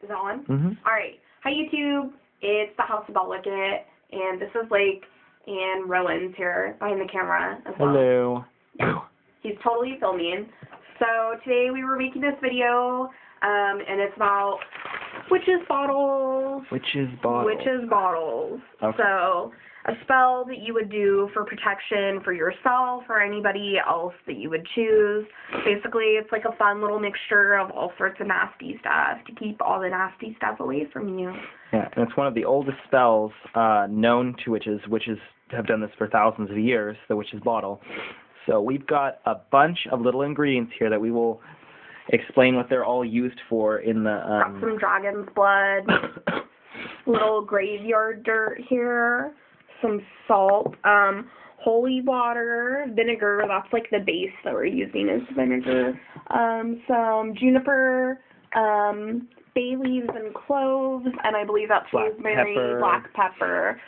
Is it on? Mm-hmm. Alright. Hi, YouTube. It's the House of Belwickett, and this is Lake and Rowan's here behind the camera as well. Hello. Yeah. He's totally filming. So today we were making this video, and it's about witches' bottles. Witches' bottles. Witches' bottles. Okay. So a spell that you would do for protection for yourself or anybody else that you would choose. Basically, it's like a fun little mixture of all sorts of nasty stuff to keep all the nasty stuff away from you. Yeah, and it's one of the oldest spells known to witches. Witches have done this for thousands of years, the witch's bottle. So we've got a bunch of little ingredients here that we will explain what they're all used for in the... Got some dragon's blood, little graveyard dirt here, some salt, holy water, vinegar, that's like the base that we're using is vinegar, some juniper, bay leaves and cloves, and I believe that's rosemary, black pepper.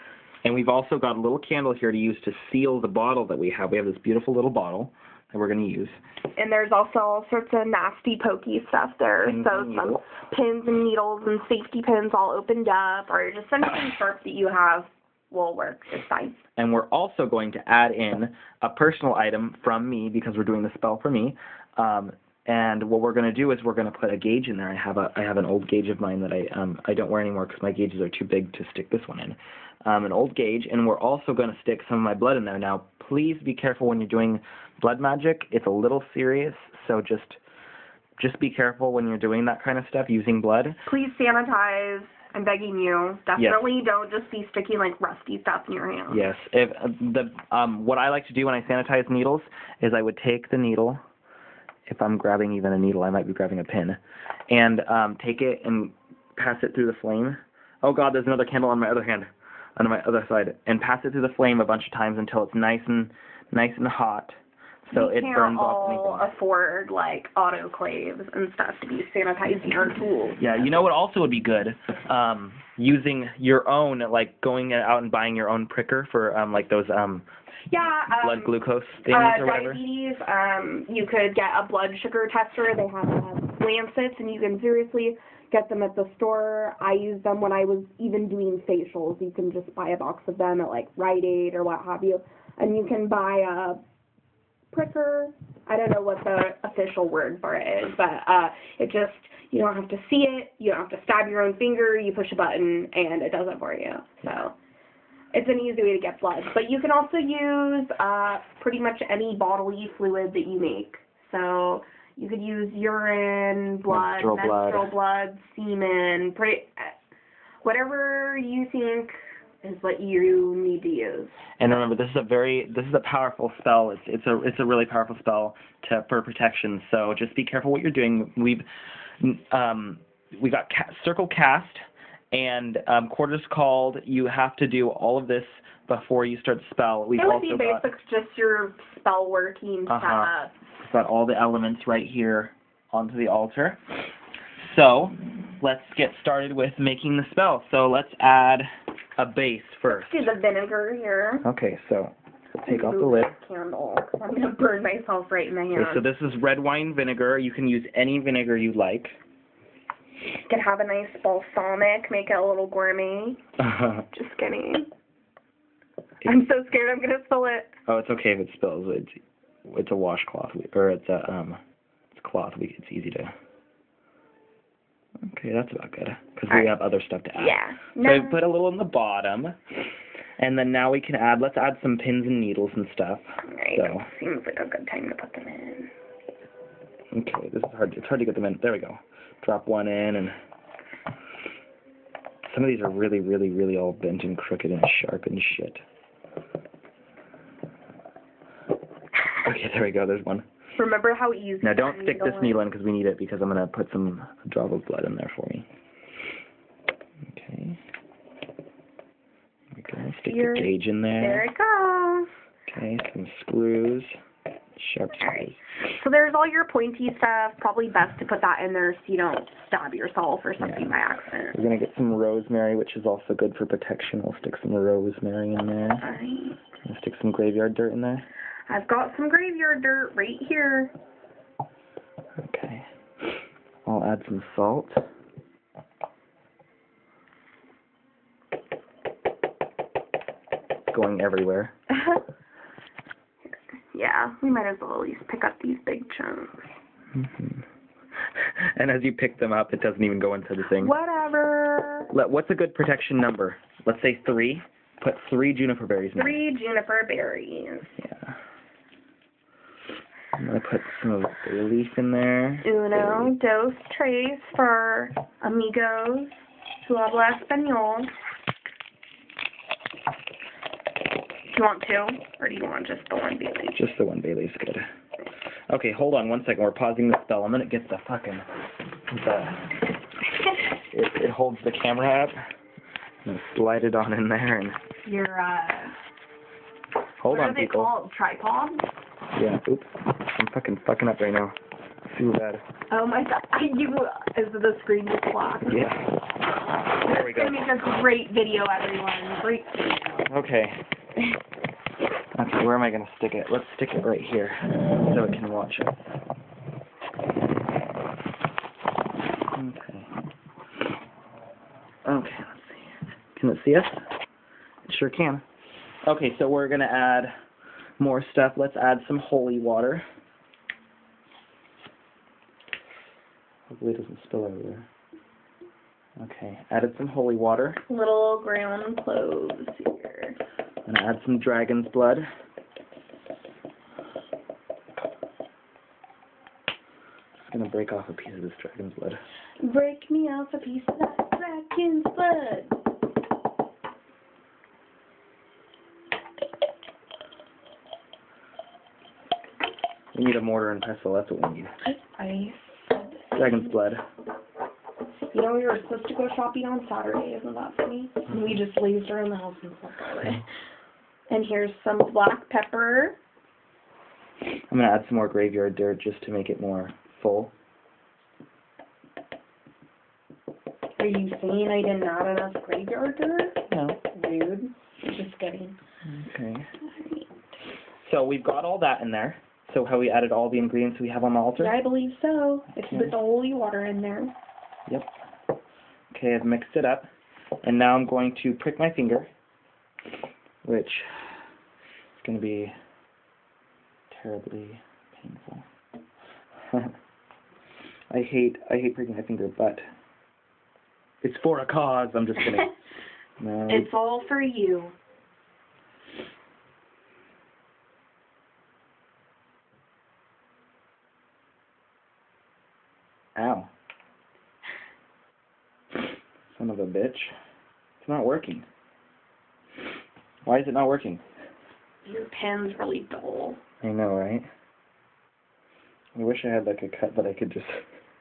And we've also got a little candle here to use to seal the bottle that we have. We have this beautiful little bottle that we're going to use. And there's also all sorts of nasty, pokey stuff there. So some pins and needles and safety pins all opened up, or just anything sharp that you have will work. It's fine. And we're also going to add in a personal item from me because we're doing the spell for me. And what we're going to do is we're going to put a gauge in there. I have an old gauge of mine that I don't wear anymore because my gauges are too big to stick this one in. An old gauge, and we're also going to stick some of my blood in there. Now, please be careful when you're doing blood magic. It's a little serious, so just be careful when you're doing that kind of stuff, using blood. Please sanitize. I'm begging you. Definitely don't just be sticking like rusty stuff in your hands. Yes. If what I like to do when I sanitize needles is I would take the needle. If I'm grabbing even a needle, I might be grabbing a pin, and take it and pass it through the flame. Oh God, there's another candle on my other hand, on my other side, and pass it through the flame a bunch of times until it's nice and hot, so it burns off anything. We can't all afford like autoclaves and stuff to be sanitizing our tools. Yeah, you know what also would be good? Using your own, like going out and buying your own pricker for like those blood glucose things or whatever. Diabetes, you could get a blood sugar tester. They have lancets, and you can seriously get them at the store. I used them when I was even doing facials. You can just buy a box of them at like Rite Aid or what have you, and you can buy a pricker. I don't know what the official word for it is, but it just, you don't have to see it. You don't have to stab your own finger. You push a button, and it does it for you. So it's an easy way to get blood. But you can also use pretty much any bodily fluid that you make. So you could use urine, blood, menstrual blood, semen, whatever you think is what you need to use. And remember, this is a powerful spell. It's a really powerful spell for protection. So just be careful what you're doing. We got circle cast and quarters called. You have to do all of this before you start the spell. It would be basics, just your spell working setup. Got all the elements right here onto the altar. So let's get started with making the spell. So let's add a base first. Let's do the vinegar here. Okay, so take off the lid. Candle, because I'm going to burn myself right in the hand. Okay, so this is red wine vinegar. You can use any vinegar you like. You can have a nice balsamic, make it a little gourmet. Just kidding. I'm so scared I'm going to spill it. Oh, it's okay if it spills. It's a washcloth, or it's cloth. It's easy to. Okay, that's about good because we have other stuff to add. Yeah. So I put a little in the bottom, and then now we can add. Let's add some pins and needles and stuff. Right. So seems like a good time to put them in. Okay, this is hard. It's hard to get them in. There we go. Drop one in, and some of these are really, really, really all bent and crooked and sharp and shit. Okay, there we go. There's one. Remember how easy. Now don't stick this needle in because we need it because I'm going to put a drop of blood in there for me. Okay. There we go. Stick the gauge in there. There it goes. Okay, some screws. Sharp screws. Alright. So there's all your pointy stuff. Probably best to put that in there so you don't stab yourself or something by accident. We're going to get some rosemary, which is also good for protection. We'll stick some rosemary in there. Alright. We'll stick some graveyard dirt in there. I've got some graveyard dirt right here. Okay. I'll add some salt. going everywhere. Yeah, we might as well at least pick up these big chunks. Mm-hmm. And as you pick them up, it doesn't even go into the thing. Whatever. What's a good protection number? Let's say 3. Put 3 juniper berries in. 3 juniper berries. Yeah. I'm going to put some of the bay leaf in there. Uno, dos, tres for amigos who habla español. Do you want 2, or do you want just the 1 bay leaf? Just the 1 bay leaf's good. Okay, hold on 1 second. We're pausing the spell. I'm going to get the fucking... It holds the camera up. I'm going to slide it on in there and... Your, Hold on, people. What are they called? Tripod? Yeah, oops. I'm fucking up right now. Too bad. Oh my god. Is the screen just black? Yeah. There we go. It's going to make a great video, everyone. Great video. Okay. Okay, where am I going to stick it? Let's stick it right here so it can watch it. Okay. Okay, let's see. Can it see us? It sure can. Okay, so we're going to add more stuff. Let's add some holy water. Hopefully it doesn't spill everywhere. Okay, added some holy water. Little ground cloves here. I'm going to add some dragon's blood. Just going to break off a piece of this dragon's blood. Break me off a piece of that dragon's blood. We need a mortar and pestle, that's what we need. I Dragon's blood. You know, we were supposed to go shopping on Saturday, isn't that funny? And we just lazed around the house and slept all day. And here's some black pepper. I'm going to add some more graveyard dirt just to make it more full. Are you saying I didn't add enough graveyard dirt? No. Rude. Just kidding. Okay. So we've got all that in there. So have we added all the ingredients we have on the altar? Yeah, I believe so. It's Okay. with the holy water in there. Yep. Okay, I've mixed it up. And now I'm going to prick my finger, which is going to be terribly painful. I hate pricking my finger, but it's for a cause. I'm just kidding. No. It's all for you. Ow. Son of a bitch. It's not working. Why is it not working? Your pen's really dull. I know, right? I wish I had like a cut that I could just...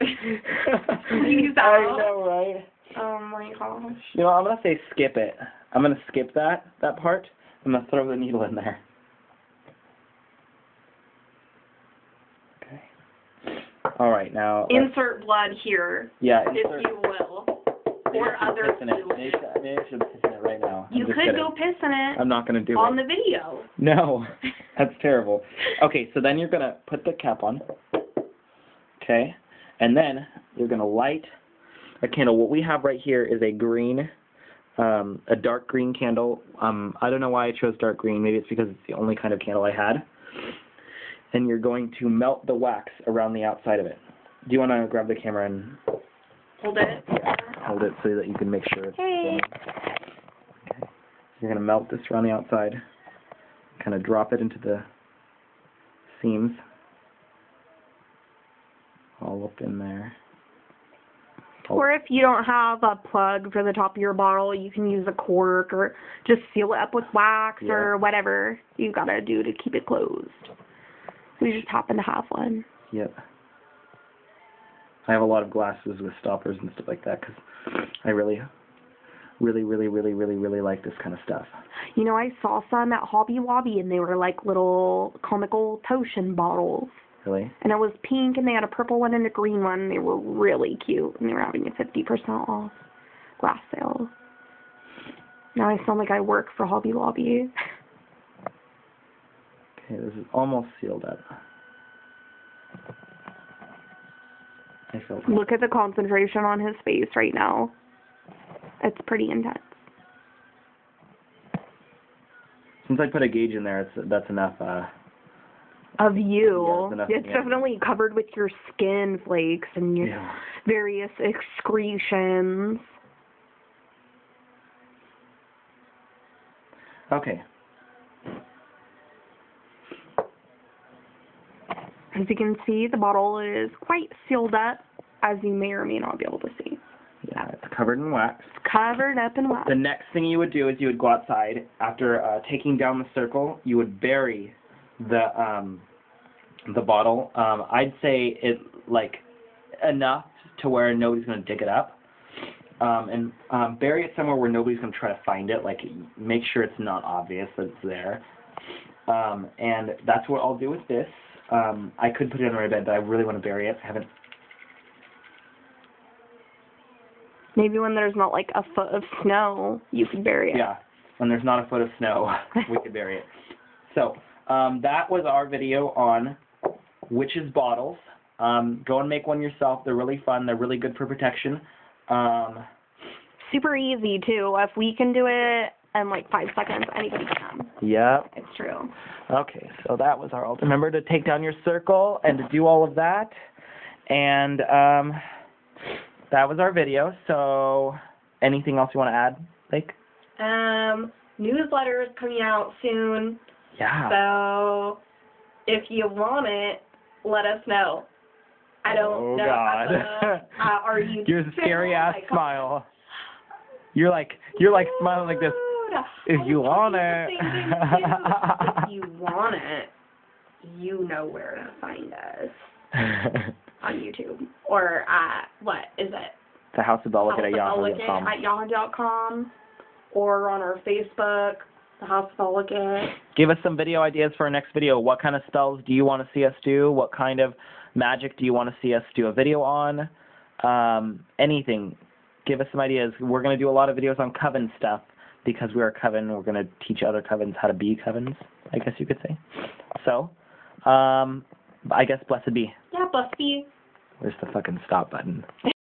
Use I out. know, right? Oh my gosh. You know, I'm going to say skip it. I'm going to skip that part. I'm going to throw the needle in there. Okay. All right, now... Insert blood here, yeah, if you will. Or other fluid. Maybe I should piss in it right now. You could go piss in it I'm not going to do on it. the video. No, that's terrible. Okay, so then you're going to put the cap on. Okay, and then you're going to light a candle. What we have right here is a green, a dark green candle. I don't know why I chose dark green. Maybe it's because it's the only kind of candle I had. And you're going to melt the wax around the outside of it. Do you want to grab the camera and Hold it. hold it so that you can make sure it's Hey. Okay. You're going to melt this around the outside. Kind of drop it into the seams. All up in there. Or if you don't have a plug for the top of your bottle, you can use a cork or just seal it up with wax or whatever you gotta do to keep it closed. We just happen to have one. Yep. I have a lot of glasses with stoppers and stuff like that because I really like this kind of stuff. You know, I saw some at Hobby Lobby and they were like little comical potion bottles. Really? And it was pink and they had a purple one and a green one. And they were really cute and they were having a 50% off glass sale. Now I sound like I work for Hobby Lobby. Okay, this is almost sealed up. I felt it. Look at the concentration on his face right now. It's pretty intense. Since I put a gauge in there, that's enough. Of you. Yeah, it's enough, It's definitely covered with your skin flakes and your various excretions. Okay. As you can see, the bottle is quite sealed up, as you may or may not be able to see. Yeah, it's covered in wax. It's covered up in wax. The next thing you would do is you would go outside. After taking down the circle, you would bury the bottle. I'd say it like enough to where nobody's going to dig it up. And bury it somewhere where nobody's going to try to find it. Like, make sure it's not obvious that it's there. And that's what I'll do with this. I could put it under my bed, but I really want to bury it. I haven't. Maybe when there's not like a foot of snow, you could bury it. Yeah, when there's not a foot of snow, we could bury it. So that was our video on witches bottles. Go and make one yourself. They're really fun. They're really good for protection. Super easy too. If we can do it in like 5 seconds, anybody can. Yep. It's true. Okay, so that was our ultimate. Remember to take down your circle and to do all of that. And that was our video. So anything else you want to add, Lake? Newsletter is coming out soon. Yeah. So if you want it, let us know. I don't know. God. Are you? Your scary ass smile. You're like smiling like this. If you want it. If you want it, you know where to find us. On YouTube. Or what is it? The House of Belwickett at yahoo.com. At yahoo.com. Or on our Facebook, The House of Belwickett. Give us some video ideas for our next video. What kind of spells do you want to see us do? What kind of magic do you want to see us do a video on? Anything. Give us some ideas. We're going to do a lot of videos on coven stuff because we're a coven. We're going to teach other covens how to be covens, I guess you could say. So, I guess blessed be. Yeah, blessed be. Where's the fucking stop button?